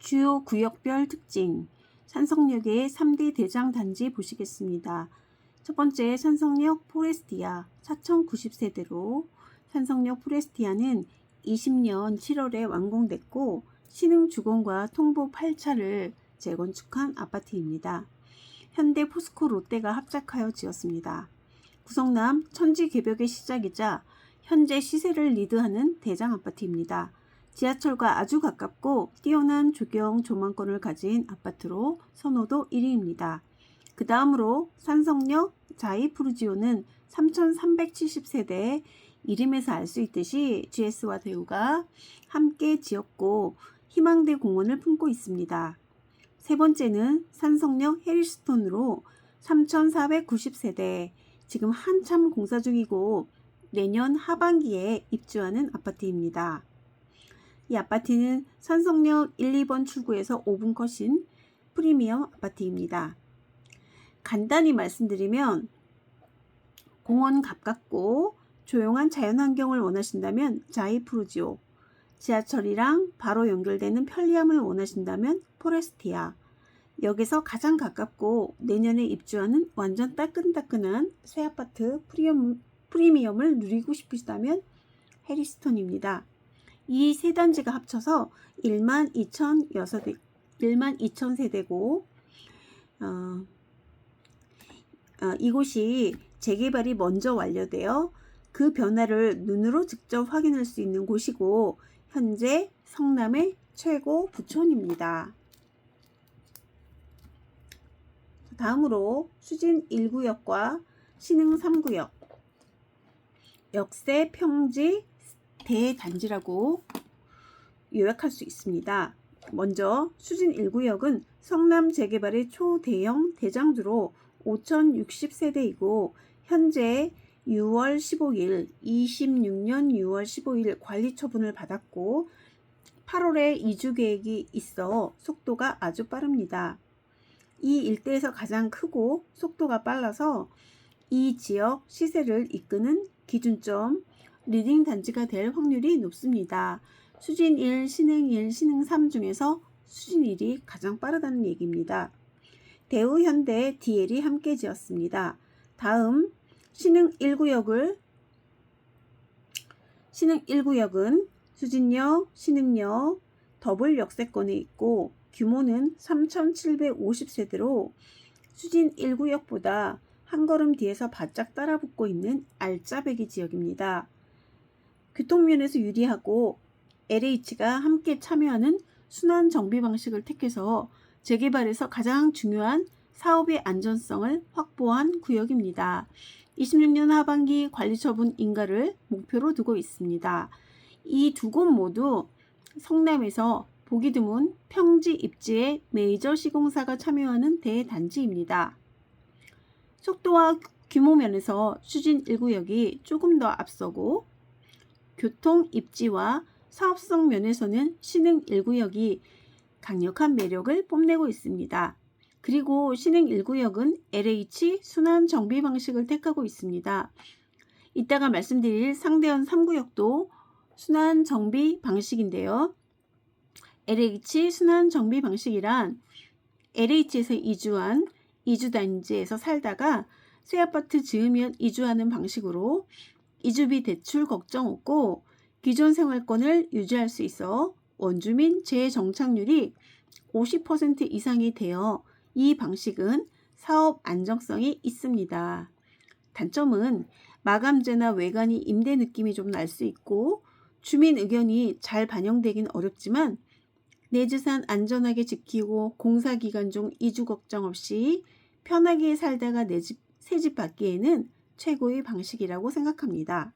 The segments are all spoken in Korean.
주요 구역별 특징, 산성역의 3대 대장 단지 보시겠습니다. 첫 번째 산성역 포레스티아 4090세대로 산성역 포레스티아는 20년 7월에 완공됐고 신흥주공과 통보 8차를 재건축한 아파트입니다. 현대 포스코 롯데가 합작하여 지었습니다. 구성남 천지개벽의 시작이자 현재 시세를 리드하는 대장 아파트입니다. 지하철과 아주 가깝고 뛰어난 조경 조망권을 가진 아파트로 선호도 1위입니다. 그 다음으로 산성역 자이푸르지오는 3370세대, 이름에서 알 수 있듯이 GS와 대우가 함께 지었고 희망대 공원을 품고 있습니다. 세 번째는 산성역 해리스톤으로 3490세대, 지금 한참 공사 중이고 내년 하반기에 입주하는 아파트입니다. 이 아파트는 산성역 1, 2번 출구에서 5분 컷인 프리미엄 아파트입니다. 간단히 말씀드리면 공원 가깝고 조용한 자연환경을 원하신다면 자이푸르지오, 지하철이랑 바로 연결되는 편리함을 원하신다면 포레스티아, 역에서 가장 가깝고 내년에 입주하는 완전 따끈따끈한 새 아파트 프리미엄을 누리고 싶으시다면 해리스톤입니다. 이 세 단지가 합쳐서 12,000세대고 이곳이 재개발이 먼저 완료되어 그 변화를 눈으로 직접 확인할 수 있는 곳이고 현재 성남의 최고 부촌입니다. 다음으로 수진 1구역과 신흥 3구역, 역세 평지 대단지라고 요약할 수 있습니다. 먼저 수진 1구역은 성남 재개발의 초대형 대장주로 5060세대이고 현재 6월 15일, 26년 6월 15일 관리 처분을 받았고 8월에 이주 계획이 있어 속도가 아주 빠릅니다. 이 일대에서 가장 크고 속도가 빨라서 이 지역 시세를 이끄는 기준점 리딩 단지가 될 확률이 높습니다. 수진 1, 신흥 1, 신흥 3 중에서 수진 1이 가장 빠르다는 얘기입니다. 대우, 현대, DL이 함께 지었습니다. 다음 신흥 1구역은 수진역, 신흥역, 더블 역세권에 있고 규모는 3750세대로 수진 1구역보다 한 걸음 뒤에서 바짝 따라붙고 있는 알짜배기 지역입니다. 교통면에서 유리하고 LH가 함께 참여하는 순환 정비 방식을 택해서 재개발에서 가장 중요한 사업의 안전성을 확보한 구역입니다. 26년 하반기 관리처분 인가를 목표로 두고 있습니다. 이 두 곳 모두 성남에서 보기 드문 평지 입지에 메이저 시공사가 참여하는 대단지입니다. 속도와 규모 면에서 수진 1구역이 조금 더 앞서고 교통 입지와 사업성 면에서는 신흥 1구역이 강력한 매력을 뽐내고 있습니다. 그리고 신흥 1구역은 LH 순환 정비 방식을 택하고 있습니다. 이따가 말씀드릴 상대원 3구역도 순환 정비 방식인데요. LH 순환 정비 방식이란 LH에서 이주한 이주단지에서 살다가 새 아파트 지으면 이주하는 방식으로 이주비 대출 걱정 없고 기존 생활권을 유지할 수 있어 원주민 재정착률이 50% 이상이 되어 이 방식은 사업 안정성이 있습니다. 단점은 마감재나 외관이 임대 느낌이 좀 날 수 있고 주민 의견이 잘 반영되긴 어렵지만 내 재산 안전하게 지키고 공사 기간 중 이주 걱정 없이 편하게 살다가 새 집 받기에는 최고의 방식이라고 생각합니다.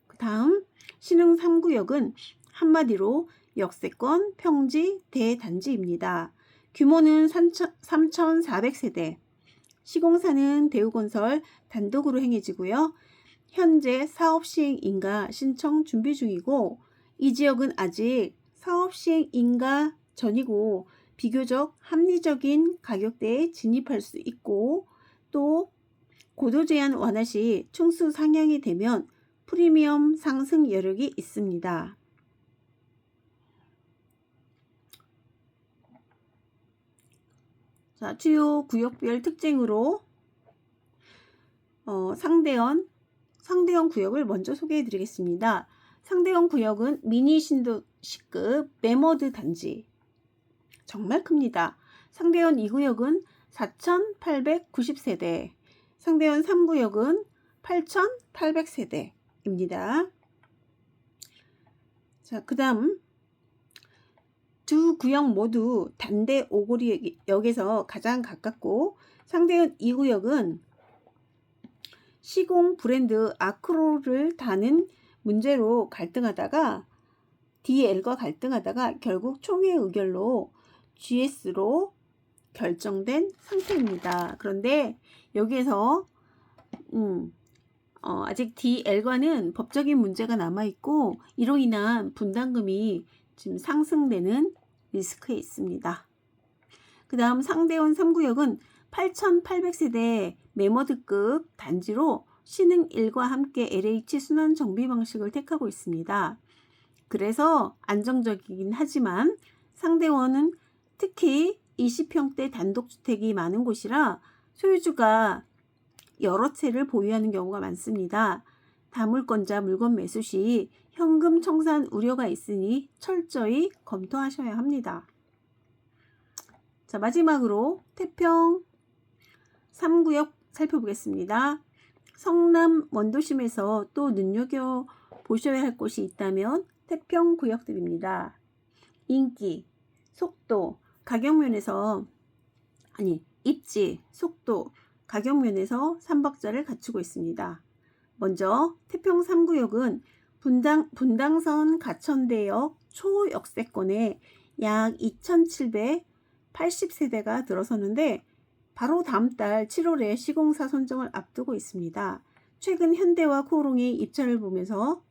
그 다음 신흥 3구역은 한마디로 역세권 평지 대단지입니다. 규모는 3400세대, 시공사는 대우건설 단독으로 행해지고요. 현재 사업 시행 인가 신청 준비 중이고 이 지역은 아직 사업 시행 인가 전이고 비교적 합리적인 가격대에 진입할 수 있고 또 고도 제한 완화 시 층수 상향이 되면 프리미엄 상승 여력이 있습니다. 자, 주요 구역별 특징으로 상대원 구역을 먼저 소개해 드리겠습니다. 상대원 구역은 미니 신도시급 매머드 단지. 정말 큽니다. 상대원 2구역은 4,890세대, 상대원 3구역은 8,800세대입니다. 자, 그 다음 두 구역 모두 단대 오거리역에서 가장 가깝고, 상대원 2구역은 시공 브랜드 아크로를 다는 문제로 갈등하다가 DL과 갈등하다가 결국 총회 의결로 GS로 결정된 상태입니다. 그런데 여기에서 아직 DL과는 법적인 문제가 남아있고, 이로 인한 분담금이 지금 상승되는 리스크에 있습니다. 그 다음 상대원 3구역은 8,800세대 매머드급 단지로 신흥 1과 함께 LH 순환 정비 방식을 택하고 있습니다. 그래서 안정적이긴 하지만 상대원은 특히 20평대 단독주택이 많은 곳이라 소유주가 여러 채를 보유하는 경우가 많습니다. 다물권자 물건 매수 시 현금 청산 우려가 있으니 철저히 검토하셔야 합니다. 자, 마지막으로 태평 3구역 살펴보겠습니다. 성남 원도심에서 또 눈여겨보셔야 할 곳이 있다면 태평 구역들입니다. 인기, 속도, 가격면에서 입지, 속도, 가격면에서 3박자를 갖추고 있습니다. 먼저 태평 3구역은 분당선 가천대역 초역세권에 약 2,780세대가 들어서는데 바로 다음 달 7월에 시공사 선정을 앞두고 있습니다. 최근 현대와 코오롱이 입찰을 보면서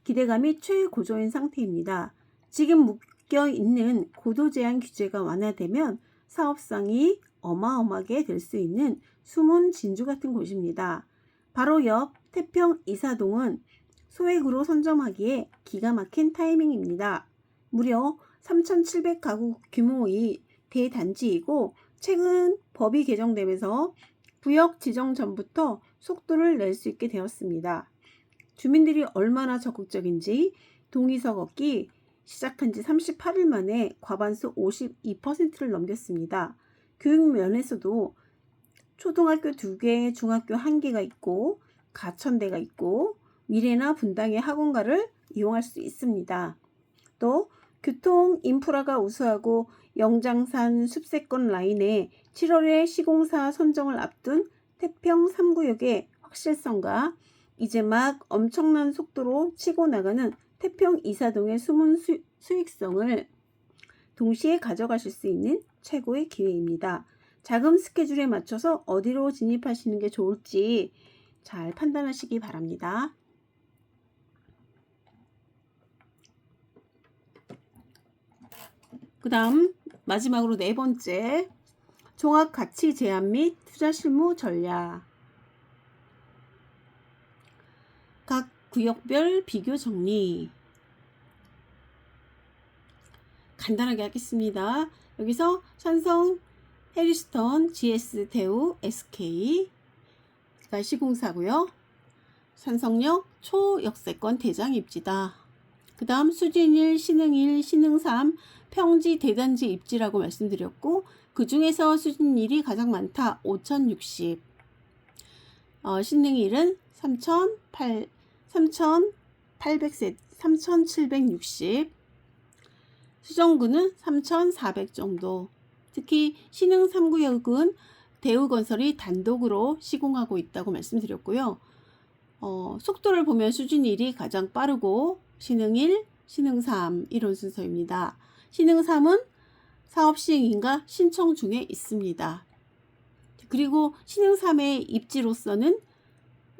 기대감이 최고조인 상태입니다. 지금 묶여있는 고도 제한 규제가 완화되면 사업성이 어마어마하게 될 수 있는 숨은 진주 같은 곳입니다. 바로 옆 태평 이사동은 소액으로 선점하기에 기가 막힌 타이밍입니다. 무려 3,700가구 규모의 대단지이고, 최근 법이 개정되면서 구역 지정 전부터 속도를 낼 수 있게 되었습니다. 주민들이 얼마나 적극적인지 동의서 얻기 시작한 지 38일 만에 과반수 52%를 넘겼습니다. 교육 면에서도 초등학교 2개, 중학교 1개가 있고 가천대가 있고 미래나 분당의 학원가를 이용할 수 있습니다. 또 교통 인프라가 우수하고 영장산 숲세권 라인에 7월에 시공사 선정을 앞둔 태평 3구역의 확실성과 이제 막 엄청난 속도로 치고 나가는 태평 이사동의 숨은 수익성을 동시에 가져가실 수 있는 최고의 기회입니다. 자금 스케줄에 맞춰서 어디로 진입하시는 게 좋을지 잘 판단하시기 바랍니다. 그 다음 마지막으로 네 번째, 종합 가치 제한 및 투자 실무 전략. 각 구역별 비교 정리 간단하게 하겠습니다. 여기서 산성, 해리스턴, GS, 대우, SK가 시공사고요. 산성역 초역세권 대장 입지다. 그 다음 수진일, 신흥일, 신흥3, 평지 대단지 입지라고 말씀드렸고, 그 중에서 수진일이 가장 많다. 5,060. 신흥일은 3,800세, 3,760. 수정구는 3,400 정도. 특히 신흥 3구역은 대우건설이 단독으로 시공하고 있다고 말씀드렸고요. 속도를 보면 수진일이 가장 빠르고 신흥1, 신흥3 이런 순서입니다. 신흥3은 사업 시행인가 신청 중에 있습니다. 그리고 신흥3의 입지로서는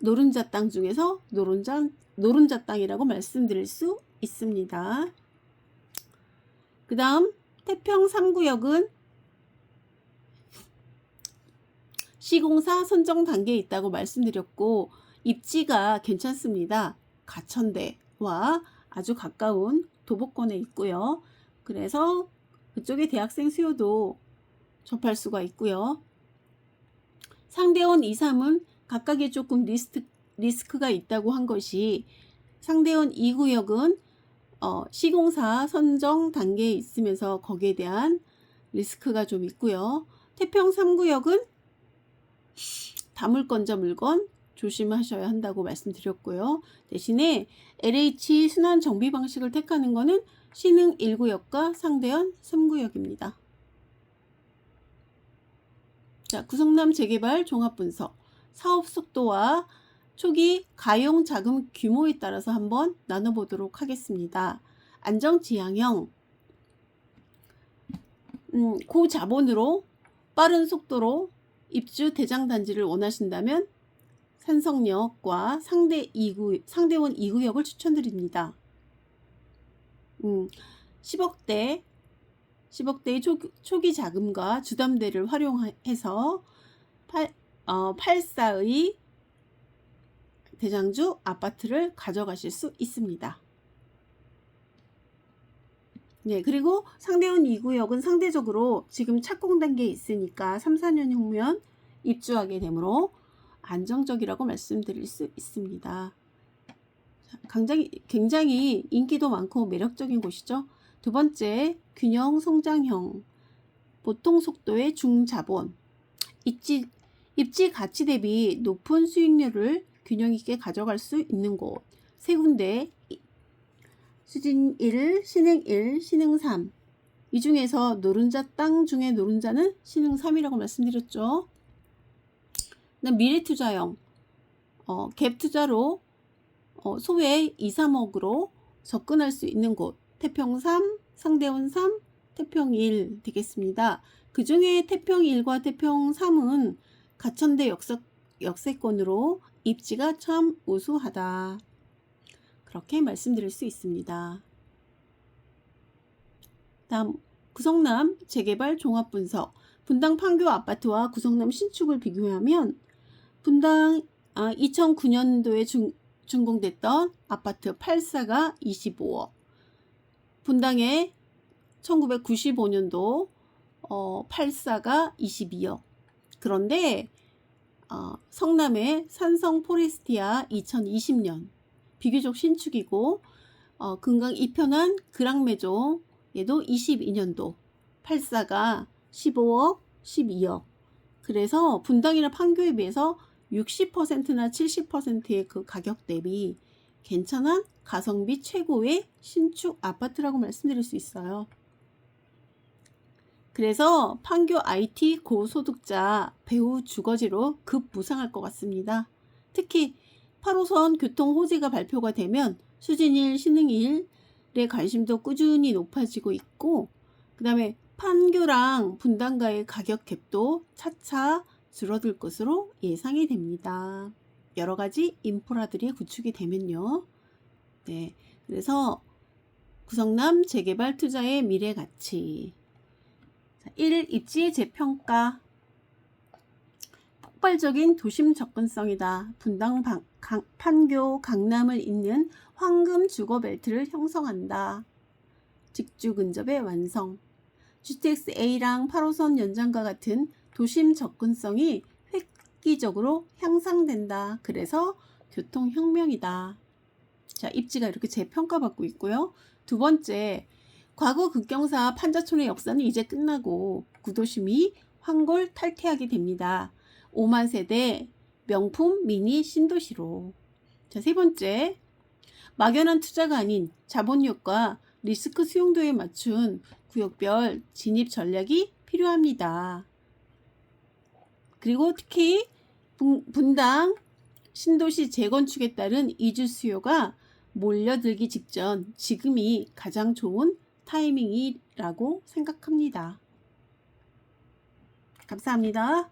노른자 땅 중에서 노른자 땅이라고 말씀드릴 수 있습니다. 그 다음 태평 3구역은 시공사 선정 단계에 있다고 말씀드렸고, 입지가 괜찮습니다. 가천대와 아주 가까운 도보권에 있고요. 그래서 그쪽의 대학생 수요도 접할 수가 있고요. 상대원 2, 3은 각각의 조금 리스크가 있다고 한 것이, 상대원 2구역은 시공사 선정 단계에 있으면서 거기에 대한 리스크가 좀 있고요. 태평 3구역은 다물건자 물건 조심하셔야 한다고 말씀드렸고요. 대신에 LH 순환 정비 방식을 택하는 것은 신흥 1구역과 상대원 3구역입니다. 자, 구성남 재개발 종합분석, 사업 속도와 초기 가용 자금 규모에 따라서 한번 나눠보도록 하겠습니다. 안정지향형, 고자본으로 빠른 속도로 입주 대장단지를 원하신다면 산성역과 상대원 2구역을 추천드립니다. 10억대의 초기 자금과 주담대를 활용해서 8사의 대장주 아파트를 가져가실 수 있습니다. 네, 그리고 상대원 2구역은 상대적으로 지금 착공 단계에 있으니까 3, 4년 후면 입주하게 되므로 안정적이라고 말씀드릴 수 있습니다. 굉장히 인기도 많고 매력적인 곳이죠. 두 번째, 균형 성장형, 보통 속도의 중자본, 입지 가치 대비 높은 수익률을 균형 있게 가져갈 수 있는 곳 세 군데, 수진 1, 신흥 1, 신흥 3. 이 중에서 노른자 땅 중에 노른자는 신흥 3이라고 말씀드렸죠. 미래투자형, 갭 투자로 소외 2, 3억으로 접근할 수 있는 곳, 태평 3, 상대원 3, 태평 1 되겠습니다. 그 중에 태평 1과 태평 3은 가천대 역세권으로 입지가 참 우수하다, 그렇게 말씀드릴 수 있습니다. 다음, 구성남 재개발 종합분석, 분당 판교 아파트와 구성남 신축을 비교하면 분당 2009년도에 준공됐던 아파트 8사가 25억, 분당에 1995년도 8사가 22억. 그런데 성남의 산성 포레스티아 2020년 비교적 신축이고, 금강 이편한 그랑매종 얘도 22년도 8사가 15억, 12억. 그래서 분당이나 판교에 비해서 60%나 70%의 그 가격 대비 괜찮은 가성비 최고의 신축 아파트라고 말씀드릴 수 있어요. 그래서 판교 IT 고소득자 배후 주거지로 급부상할 것 같습니다. 특히 8호선 교통 호재가 발표가 되면 수진일, 신흥일의 관심도 꾸준히 높아지고 있고, 그 다음에 판교랑 분당가의 가격 갭도 차차 줄어들 것으로 예상이 됩니다. 여러 가지 인프라들이 구축이 되면요. 네, 그래서 구성남 재개발 투자의 미래 가치. 1. 입지 재평가. 폭발적인 도심 접근성이다. 분당, 판교, 강남을 잇는 황금 주거벨트를 형성한다. 직주 근접의 완성. GTX A랑 8호선 연장과 같은 도심 접근성이 획기적으로 향상된다. 그래서 교통혁명이다. 자, 입지가 이렇게 재평가받고 있고요. 두 번째, 과거 극경사 판자촌의 역사는 이제 끝나고 구도심이 황골 탈퇴하게 됩니다. 5만 세대 명품 미니 신도시로. 자, 세 번째, 막연한 투자가 아닌 자본력과 리스크 수용도에 맞춘 구역별 진입 전략이 필요합니다. 그리고 특히 분당 신도시 재건축에 따른 이주 수요가 몰려들기 직전 지금이 가장 좋은 타이밍이라고 생각합니다. 감사합니다.